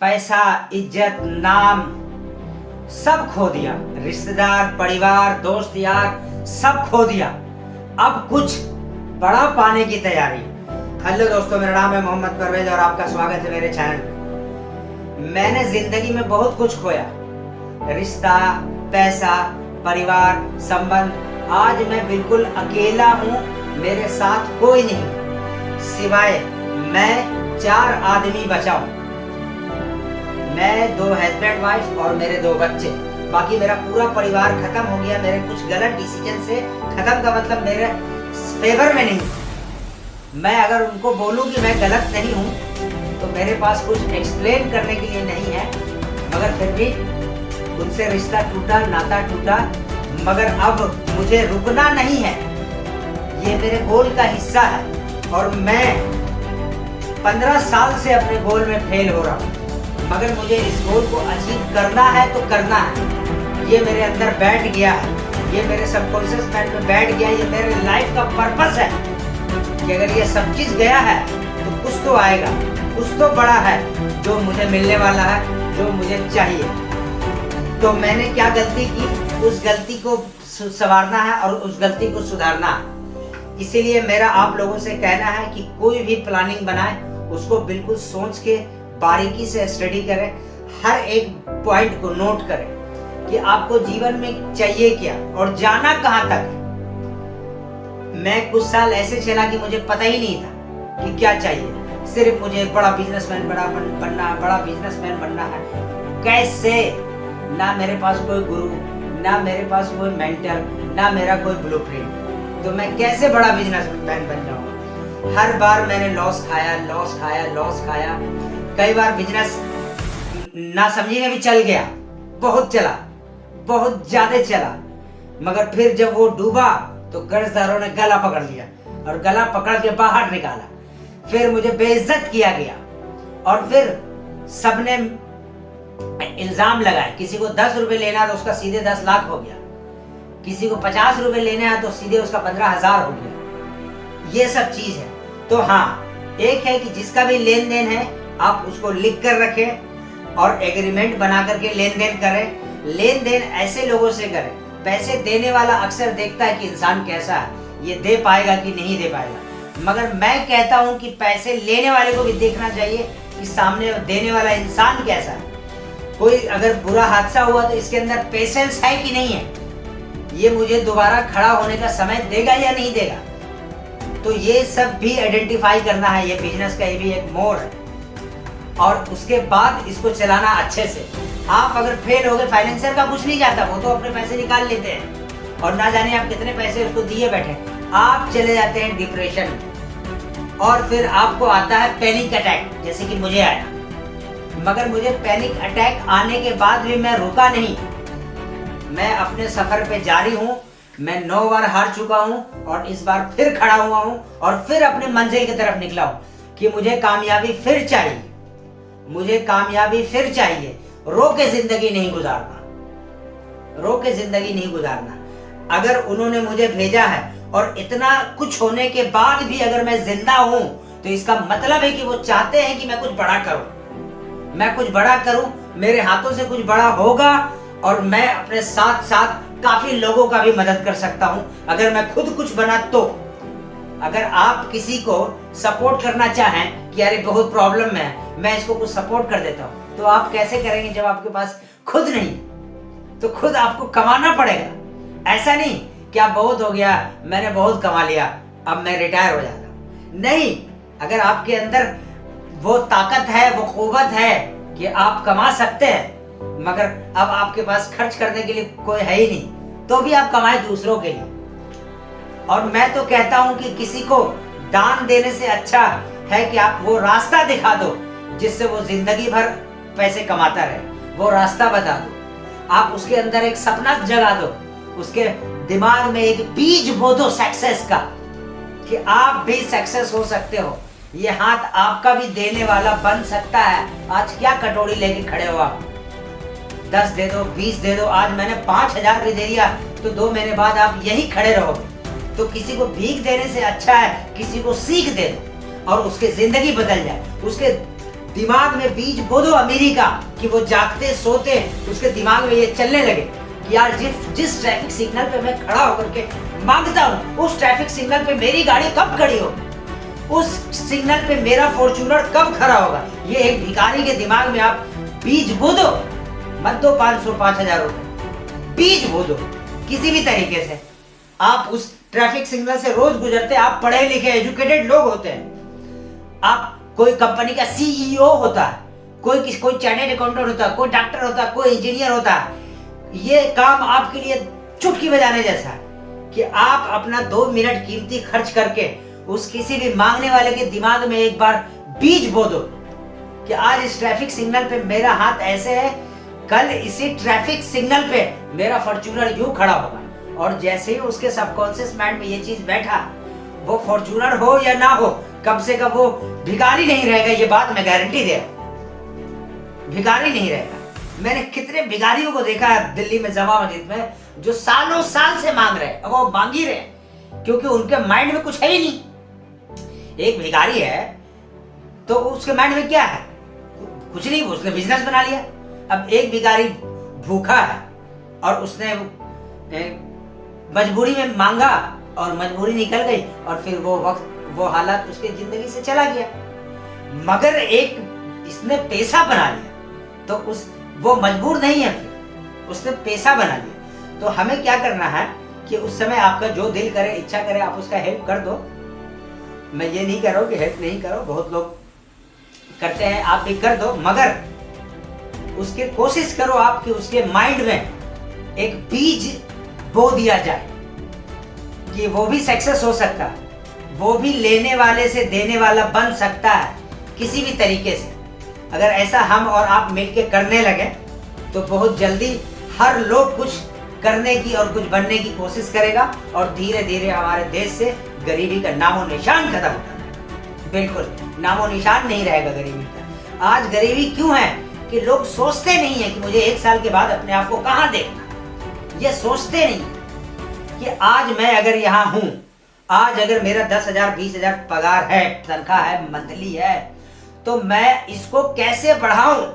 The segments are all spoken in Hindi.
पैसा, इज्जत, नाम सब खो दिया। रिश्तेदार, परिवार, दोस्त यार सब खो दिया। अब कुछ बड़ा पाने की तैयारी। हेलो दोस्तों, मेरा नाम है मोहम्मद परवेज और आपका स्वागत है मेरे चैनल पे। मैंने जिंदगी में बहुत कुछ खोया, रिश्ता, पैसा, परिवार, संबंध। आज मैं बिल्कुल अकेला हूँ, मेरे साथ कोई नहीं सिवाय मैं 4 आदमी बचा हूँ। मैं 2 हस्बैंड वाइफ और मेरे 2 बच्चे। बाकी मेरा पूरा परिवार खत्म हो गया मेरे कुछ गलत डिसीजन से। खत्म का मतलब मेरे फेवर में नहीं। मैं अगर उनको बोलूं कि मैं गलत नहीं हूं तो मेरे पास कुछ एक्सप्लेन करने के लिए नहीं है। मगर फिर भी उनसे रिश्ता टूटा, नाता टूटा। मगर अब मुझे रुकना नहीं है, ये मेरे गोल का हिस्सा है। और मैं 15 साल से अपने गोल में फेल हो रहा हूँ, मगर मुझे इस गोल को अचीव करना है तो करना है। ये मेरे अंदर बैठ गया है, ये मेरे सबकॉन्शियस माइंड में बैठ गया। ये मेरे लाइफ का पर्पस है कि अगर ये सब चीज़ गया है तो कुछ तो आएगा, कुछ तो बड़ा है जो मुझे मिलने वाला है, जो मुझे चाहिए। तो मैंने क्या गलती की, उस गलती को संवारना है और उस गलती को सुधारना है। इसीलिए मेरा आप लोगों से कहना है कि कोई भी प्लानिंग बनाए उसको बिल्कुल सोच के बारीकी से स्टडी करें। हर एक पॉइंट को नोट करें कि आपको जीवन में चाहिए क्या और जाना कहां तक है। मैं कुछ साल ऐसे चला कि मुझे पता ही नहीं था कि क्या चाहिए। सिर्फ मुझे बड़ा बिजनेसमैन बनना है, बड़ा बिजनेसमैन बनना है। कैसे? ना मेरे पास कोई गुरु, ना मेरे पास कोई मेंटर, ना मेरा कोई ब्लूप्रिंट। तो मैं कैसे बड़ा बिजनेसमैन बन जाऊंगा? हर बार मैंने लॉस खाया। कई बार बिजनेस ना समझी में भी चल गया, बहुत चला, बहुत ज्यादा चला। मगर फिर जब वो डूबा तो कर्जदारों ने गला पकड़ लिया और गला पकड़ के बाहर निकाला। फिर मुझे बेइज्जत किया गया और फिर सबने इल्जाम लगाए। किसी को 10 रुपए लेना तो उसका सीधे 10 लाख हो गया, किसी को 50 रुपए लेने हैं तो सीधे उसका 15,000 हो गया। ये सब चीज है। तो हाँ, एक है कि जिसका भी लेन देन है आप उसको लिख कर रखें और एग्रीमेंट बना करके लेन देन करें। लेन देन ऐसे लोगों से करें। पैसे देने वाला अक्सर देखता है कि इंसान कैसा है, ये दे पाएगा कि नहीं दे पाएगा। मगर मैं कहता हूं कि पैसे लेने वाले को भी देखना चाहिए कि सामने देने वाला इंसान कैसा है। कोई अगर बुरा हादसा हुआ तो इसके अंदर पेशेंस है कि नहीं है, ये मुझे दोबारा खड़ा होने का समय देगा या नहीं देगा। तो ये सब भी आइडेंटिफाई करना है। ये बिजनेस का ये भी एक मोड़ है। और उसके बाद इसको चलाना अच्छे से। आप अगर फेल हो गए, फाइनेंसर का कुछ नहीं जाता, वो तो अपने पैसे निकाल लेते हैं और ना जाने आप कितने पैसे उसको दिए बैठे। आप चले जाते हैं डिप्रेशन में और फिर आपको आता है पैनिक अटैक, जैसे कि मुझे आया। मगर मुझे पैनिक अटैक आने के बाद भी मैं रुका नहीं। मैं अपने सफर पे जारी हूँ। मैं 9 बार हार चुका हूँ और इस बार फिर खड़ा हुआ हूँ और फिर अपने मंजिल की तरफ निकला हूँ कि मुझे कामयाबी फिर चाहिए, मुझे कामयाबी फिर चाहिए। रो के जिंदगी नहीं गुजारना, रो के जिंदगी नहीं गुजारना। अगर उन्होंने मुझे भेजा है और इतना कुछ होने के बाद भी अगर मैं जिंदा हूं तो इसका मतलब है कि वो चाहते हैं कि मैं कुछ बड़ा करूं, मैं कुछ बड़ा करूं, मेरे हाथों से कुछ बड़ा होगा और मैं अपने साथ साथ काफी लोगों का भी मदद कर सकता हूं अगर मैं खुद कुछ बना तो। अगर आप किसी को सपोर्ट करना चाहें कि यार बहुत प्रॉब्लम में है, मैं इसको कुछ सपोर्ट कर देता हूं, तो आप कैसे करेंगे जब आपके पास खुद नहीं? तो खुद आपको कमाना पड़ेगा। ऐसा नहीं कि आप बहुत हो गया, मैंने बहुत कमा लिया, अब मैं रिटायर हो जाता हूं। नहीं, अगर आपके अंदर वो ताकत है, वो कुव्वत है कि आप कमा सकते हैं, मगर अब आपके पास खर्च करने के लिए कोई है ही नहीं, तो भी आप कमाए दूसरों के लिए। और मैं तो कहता हूं कि किसी को दान देने से अच्छा है कि आप वो रास्ता दिखा दो जिससे वो जिंदगी भर पैसे कमाता रहे। वो रास्ता बता दो, आप उसके अंदर एक सपना जगा दो, उसके दिमाग में एक बीज बो दो सक्सेस का कि आप भी सक्सेस हो सकते हो। ये हाथ आपका भी देने वाला बन सकता है। आज क्या कटोरी लेके खड़े हो आप? 10 दे दो, 20 दे दो। आज मैंने 5,000 भी दे दिया तो 2 महीने बाद आप यही खड़े रहोगे। तो किसी को भीख देने से अच्छा है किसी को सीख दे दो और उसकी जिंदगी बदल जाए, उसके दिमाग में बीज बो दो अमीरी का, कि वो जागते सोते उसके दिमाग में ये चलने लगे कि यार जिस ट्रैफिक सिग्नल पे मैं खड़ा होकर के मांगता हूँ, उस ट्रैफिक सिग्नल पे मेरी गाड़ी कब खड़ी होगी, उस सिग्नल पे मेरा फॉर्च्यूनर कब खड़ा होगा। ये एक भिखारी के दिमाग में आप बीज बो दो, मत दो 500-5,000 रुपए, बीज बो दो किसी भी तरीके से। आप उस ट्रैफिक सिग्नल से रोज गुजरते, आप पढ़े लिखे एजुकेटेड लोग होते हैं, आप कोई कंपनी का सीईओ होता है, कोई चार्टर्ड अकाउंटेंट होता है, कोई डॉक्टर होता है, कोई इंजीनियर होता है। ये काम आपके लिए चुटकी बजाने जैसा है कि आप अपना 2 मिनट कीमती खर्च करके उस किसी भी मांगने वाले के दिमाग में एक बार बीज बो दो कि आज इस ट्रैफिक सिग्नल पे मेरा हाथ ऐसे है, कल इसी ट्रैफिक सिग्नल पे मेरा फॉर्च्यूनर यूं खड़ा होगा। और जैसे ही उसके सबकॉन्शियस माइंड में ये चीज बैठा, वो फॉर्च्यूनर हो या ना हो, कम से कम वो भिखारी नहीं रहेगा। ये बात मैं गारंटी दे रहा हूं, भिखारी नहीं रहेगा। मैंने कितने भिखारियों को देखा है दिल्ली में जमा मस्जिद में, जो सालों साल से मांग रहे हैं, वो मांग ही रहे हैं क्योंकि उनके माइंड में कुछ है ही नहीं। एक भिखारी है तो उसके माइंड में क्या है, कुछ नहीं, उसने बिजनेस बना लिया। अब एक भिखारी भूखा है और उसने मजबूरी में मांगा और मजबूरी निकल गई और फिर वो हालात उसके जिंदगी से चला गया। मगर एक इसने पैसा बना लिया तो वो मजबूर नहीं है, फिर उसने पैसा बना लिया। तो हमें क्या करना है कि उस समय आपका जो दिल करे, इच्छा करे, आप उसका हेल्प कर दो। मैं ये नहीं कह रहा हूँ कि हेल्प नहीं करो, बहुत लोग करते हैं, आप भी कर दो, मगर उसकी कोशिश करो आप कि उसके माइंड में एक बीज बो दिया जाए कि वो भी सक्सेस हो सकता है, वो भी लेने वाले से देने वाला बन सकता है किसी भी तरीके से। अगर ऐसा हम और आप मिलके करने लगे तो बहुत जल्दी हर लोग कुछ करने की और कुछ बनने की कोशिश करेगा और धीरे धीरे हमारे देश से गरीबी का नामो निशान खत्म होता है। बिल्कुल नामो निशान नहीं रहेगा गरीबी का। आज गरीबी क्यों है कि लोग सोचते नहीं है कि मुझे 1 साल के बाद अपने आप को कहाँ देखना, ये सोचते नहीं कि आज मैं अगर यहाँ हूँ, आज अगर मेरा 10,000 20,000 पगार है, तनख्वाह है, मंथली है, तो मैं इसको कैसे बढ़ाऊं,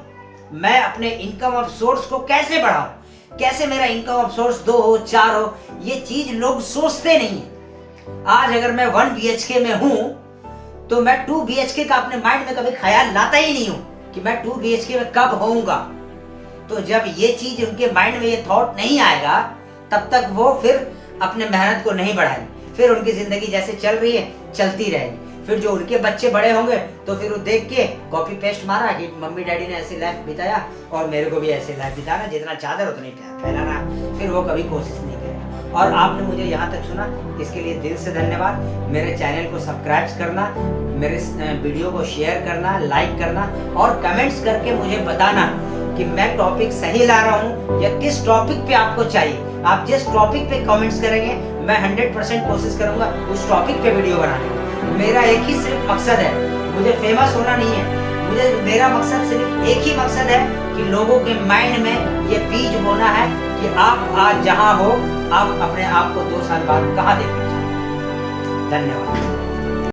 मैं अपने इनकम ऑफ सोर्स को कैसे बढ़ाऊं, कैसे मेरा इनकम ऑफ सोर्स 2 हो 4 हो, ये चीज लोग सोचते नहीं है। आज अगर मैं 1 BHK में हूं तो मैं 2 BHK का अपने माइंड में कभी ख्याल लाता ही नहीं हूं कि मैं 2 BHK में कब होऊंगा। तो जब ये चीज उनके माइंड में ये थॉट नहीं आएगा, तब तक वो फिर अपने मेहनत को नहीं बढ़ाएंगे, फिर उनकी जिंदगी जैसे चल रही है चलती रहेगी। फिर जो उनके बच्चे बड़े होंगे तो फिर वो देख के कॉपी पेस्ट मारा कि मम्मी डैडी ने ऐसे लाइफ बिताया और मेरे को भी ऐसे लाइफ बिताना, जितना चादर उतनी फैलाना, फिर वो कभी कोशिश नहीं करेगा। और आपने मुझे यहाँ तक सुना, इसके लिए दिल से धन्यवाद। मेरे चैनल को सब्सक्राइब करना, मेरे वीडियो को शेयर करना, लाइक करना और कमेंट्स करके मुझे बताना कि मैं टॉपिक सही ला रहा हूँ या किस टॉपिक पे आपको चाहिए। आप जिस टॉपिक पे कमेंट्स करेंगे मैं 100% कोशिश करूंगा उस टॉपिक पे वीडियो बनाने की। मेरा एक ही सिर्फ मकसद है, मुझे फेमस होना नहीं है, मेरा मकसद सिर्फ एक ही मकसद है कि लोगों के माइंड में ये बीज बोना है कि आप आज जहां हो, आप अपने आप को 2 साल बाद कहां देखना चाहते हैं। धन्यवाद।